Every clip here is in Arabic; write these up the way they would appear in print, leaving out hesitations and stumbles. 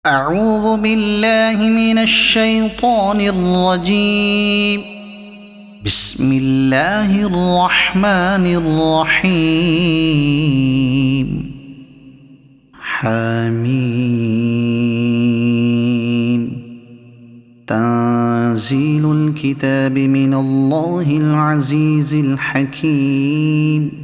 أعوذ بالله من الشيطان الرجيم. بسم الله الرحمن الرحيم. حميم. تنزيل الكتاب من الله العزيز الحكيم.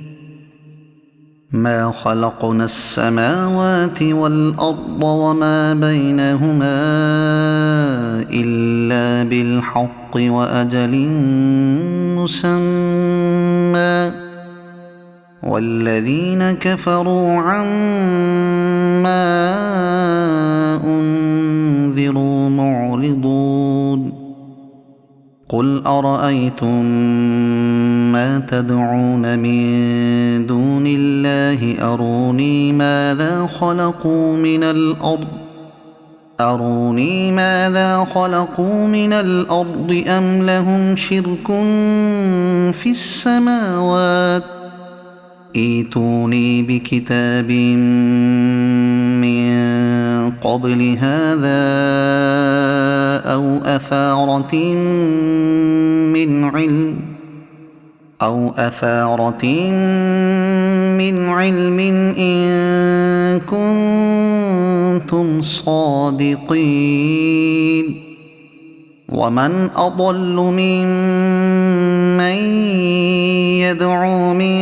ما خلقنا السماوات والأرض وما بينهما إلا بالحق وأجل مسمى والذين كفروا عما أنذروا معرضون. قل أرأيتم ما تدعون من دون الله أروني ماذا خلقوا من الأرض أم لهم شرك في السماوات ائتوني بكتاب من قبل هذا أو أثارة من علم إن كنتم صادقين. ومن أضل ممن يدعو من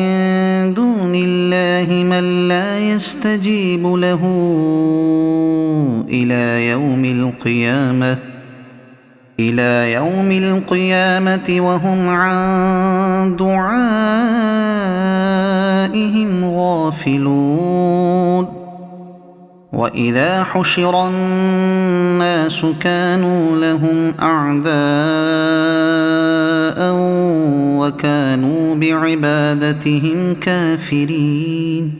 دون الله من لا يستجيب له إلى يوم القيامة وهم عن دعائهم غافلون. وإذا حشر الناس كانوا لهم أعداء وكانوا بعبادتهم كافرين.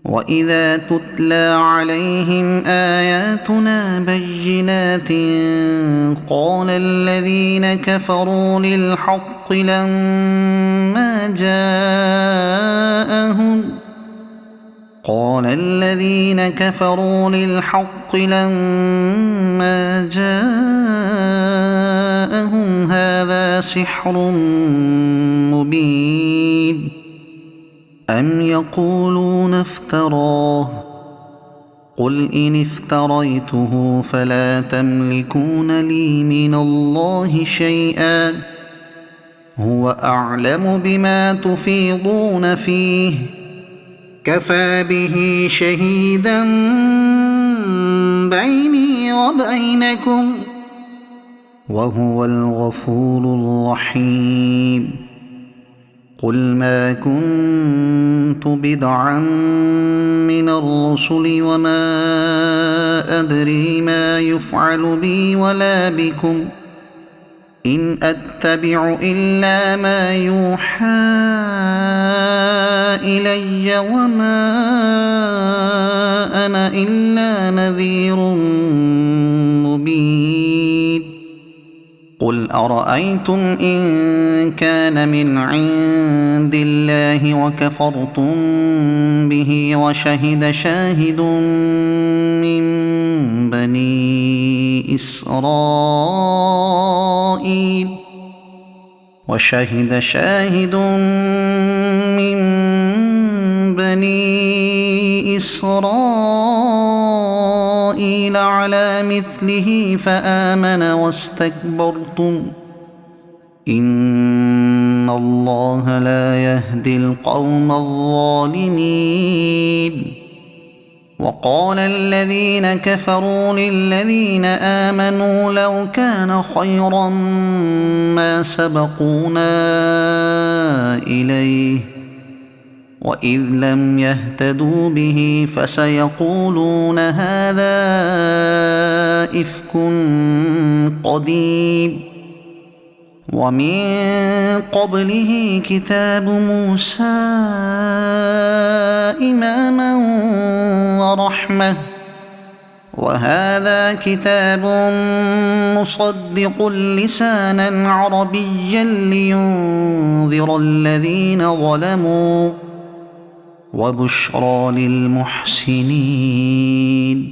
وإذا تتلى عليهم آياتنا بينات قال الذين كفروا للحق لما جاءهم هذا سحر مبين. أم يقولون افتراه قل إن افتريته فلا تملكون لي من الله شيئا هو أعلم بما تفيضون فيه كفى به شهيدا بيني وبينكم وهو الغفور الرحيم. قل ما كنت بدعا من الرسل وما أدري ما يفعل بي ولا بكم إن أتبع إلا ما يوحى إلي وما أنا إلا نذير مبين. قل أرأيتم إن كان من عند الله وكفرتم به وشهد شاهد من بني إسرائيل على مثله فآمن واستكبرتم إن الله لا يهدي القوم الظالمين. وقال الذين كفروا للذين آمنوا لو كان خيرا ما سبقونا إليه وإذ لم يهتدوا به فسيقولون هذا إفك قديم. ومن قبله كتاب موسى إماما ورحمة وهذا كتاب مصدق لسانا عربيا لينذر الذين ظلموا وبشرى للمحسنين.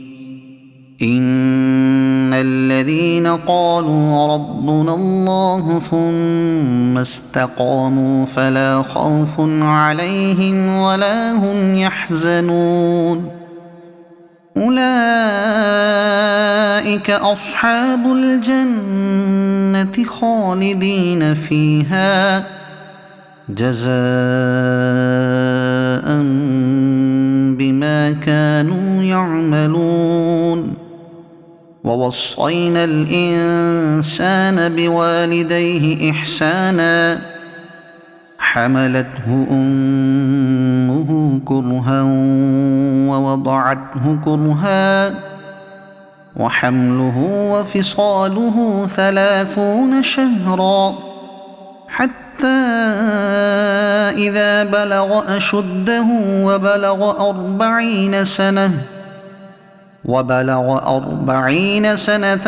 قالوا ربنا الله ثم استقاموا فلا خوف عليهم ولا هم يحزنون أولئك أصحاب الجنة خالدين فيها جزاء بما كانوا يعملون ووصينا الإنسان بوالديه إحسانا حملته أمه كرها ووضعته كرها وحمله وفصاله 30 شهرا حتى إذا بلغ أشده وبلغ 40 سنة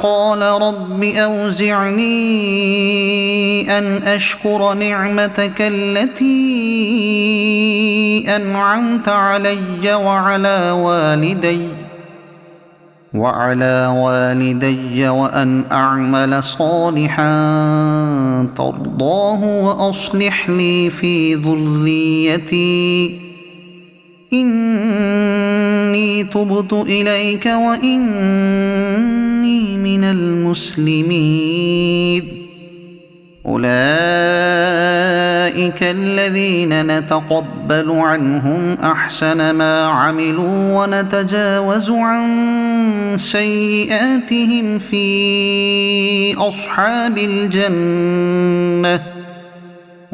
قال رب أوزعني أن أشكر نعمتك التي أنعمت علي وعلى والدي وأن أعمل صالحا ترضاه وأصلح لي في ذريتي إني تبت إليك وإني من المسلمين أولئك الذين نتقبل عنهم أحسن ما عملوا ونتجاوز عن سيئاتهم في أصحاب الجنة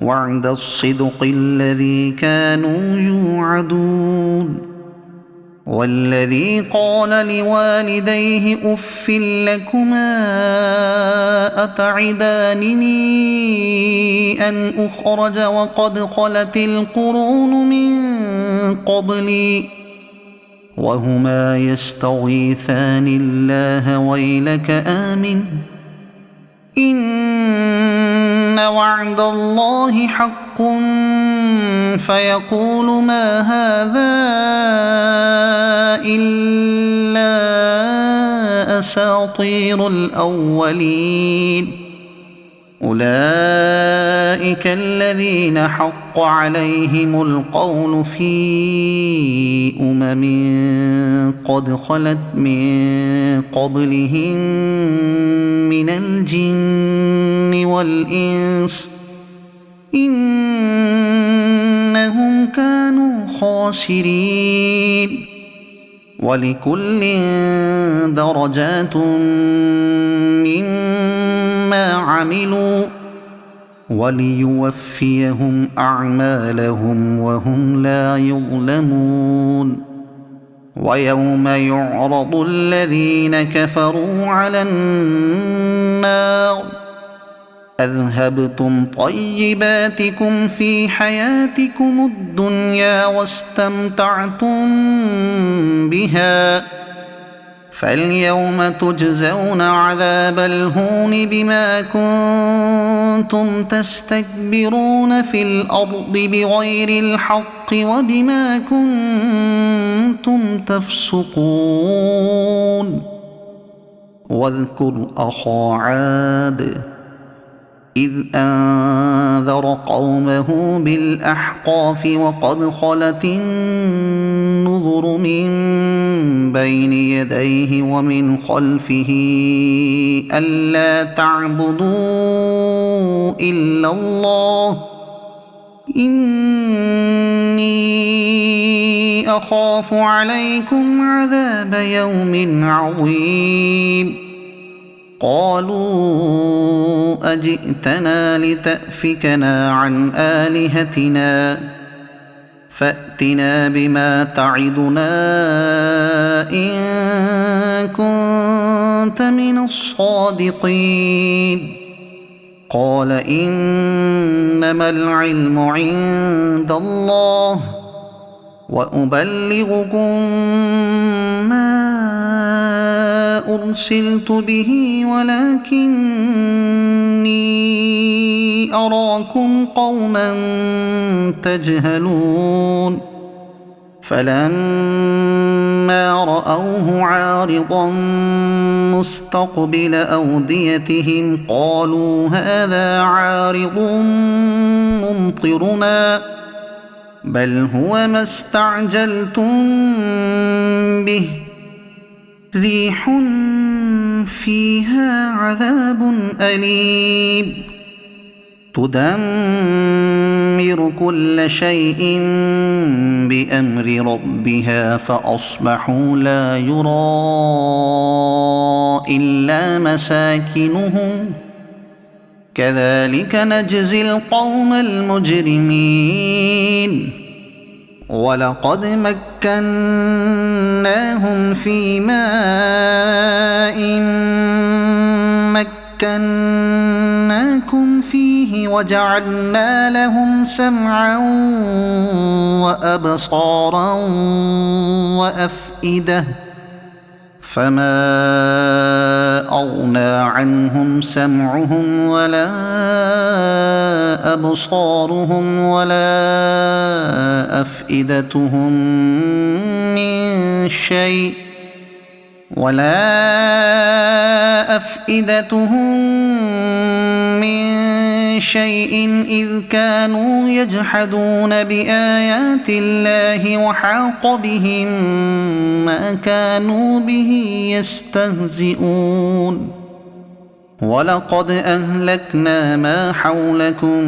وعد الصدق الذي كانوا يوعدون والذي قال لوالديه أف لكما أتعدانني أن أخرج وقد خلت القرون من قبلي وهما يستغيثان الله ويلك آمن إن وعد الله حق فيقول ما هذا إلا أساطير الأولين أولئك الذين حق عليهم القول في قد خلت من قبلهم من الجن والإنس إنهم كانوا خاسرين ولكل درجات مما عملوا وليوفيهم أعمالهم وهم لا يظلمون ويوم يعرض الذين كفروا على النار أذهبتم طيباتكم في حياتكم الدنيا واستمتعتم بها فاليوم تجزون عذاب الهون بما كنتم تستكبرون في الأرض بغير الحق وبما كنتم تفسقون واذكر أخا عاد إذ أنذر قومه بالأحقاف وقد خلت النذر من بين يديه ومن خلفه ألا تعبدوا إلا الله إني أخاف عليكم عذاب يوم عظيم قالوا أجئتنا لتأفكنا عن آلهتنا فأتنا بما تعدنا إن كنت من الصادقين قال إنما العلم عند الله وأبلغكم ما أرسلت به ولكني أراكم قوما تجهلون فلما رأوه عارضا مستقبل أوديتهم قالوا هذا عارض ممطرنا بل هو ما استعجلتم به ريح فيها عذاب أليم تدمر كل شيء بأمر ربها فأصبحوا لا يرى إلا مساكنهم كذلك نجزي القوم المجرمين ولقد مكناهم في ماء مكناكم فيه وجعلنا لهم سمعا وأبصارا وأفئدة فما أغنى عنهم سمعهم ولا أبصارهم ولا أفئدتهم من شيء إذ كانوا يجحدون بآيات الله وحاق بهم ما كانوا به يستهزئون ولقد أهلكنا ما حولكم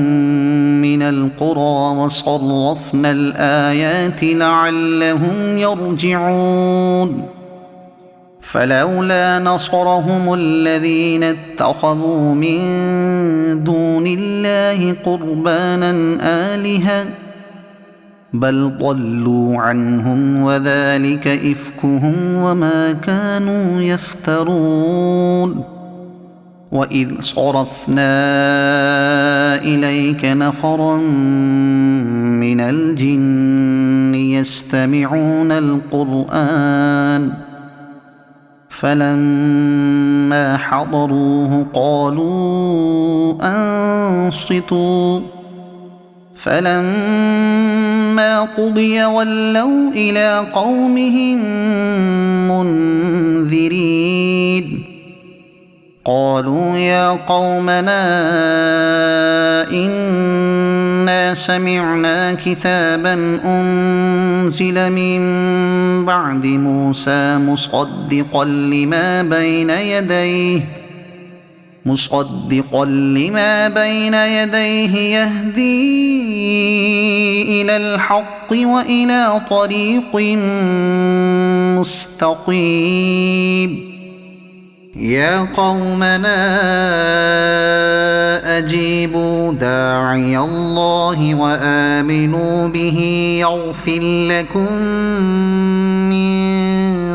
من القرى وصرفنا الآيات لعلهم يرجعون فلولا نصرهم الذين اتخذوا من دون الله قربانا آلهة بل ضلوا عنهم وذلك إفكهم وما كانوا يفترون وإذ صرفنا إليك نفرا من الجن يستمعون القرآن فلما حضروه قالوا أنصتوا فلما قضي ولوا إلى قومهم منذرين قالوا يا قومنا إنا سمعنا كتابا أنزل من بعد موسى مصدقا لما بين يديه يهدي إلى الحق وإلى طريق مستقيم يا قومنا أجيبوا داعي الله وآمنوا به يغفر لكم من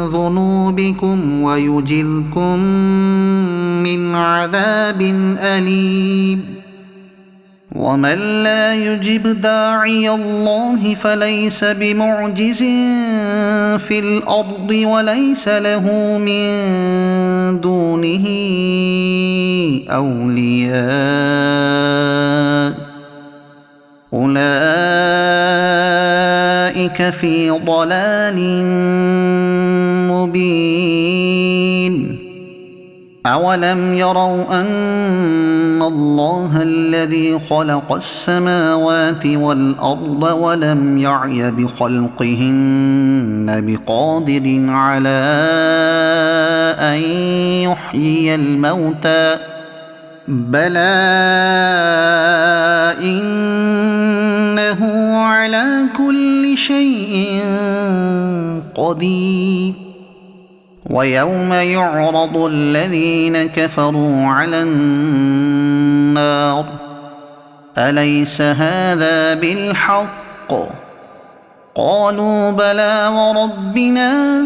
ذنوبكم ويجركم من عذاب أليم ومن لا يجب داعي الله فليس بمعجز في الأرض وليس له من دونه أولياء أولئك في ضلال مبين أولم يروا أن الله الذي خلق السماوات والأرض ولم يعي بخلقهن بقادر على أن يحيي الموتى بلى إنه على كل شيء قدير ويوم يعرض الذين كفروا على النار أليس هذا بالحق قالوا بلى وربنا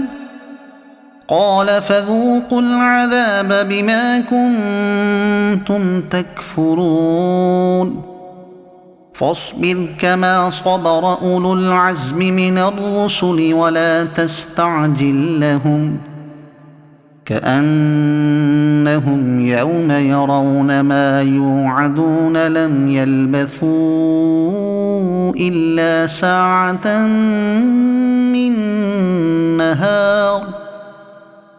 قال فذوقوا العذاب بما كنتم تكفرون فاصبر كما صبر أولو العزم من الرسل ولا تستعجل لهم كأنهم يوم يرون ما يوعدون لم يلبثوا إلا ساعة من نهار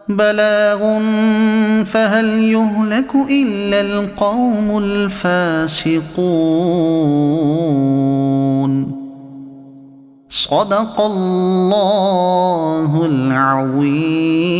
بلاغ فهل يهلك إلا القوم الفاسقون صدق الله العظيم.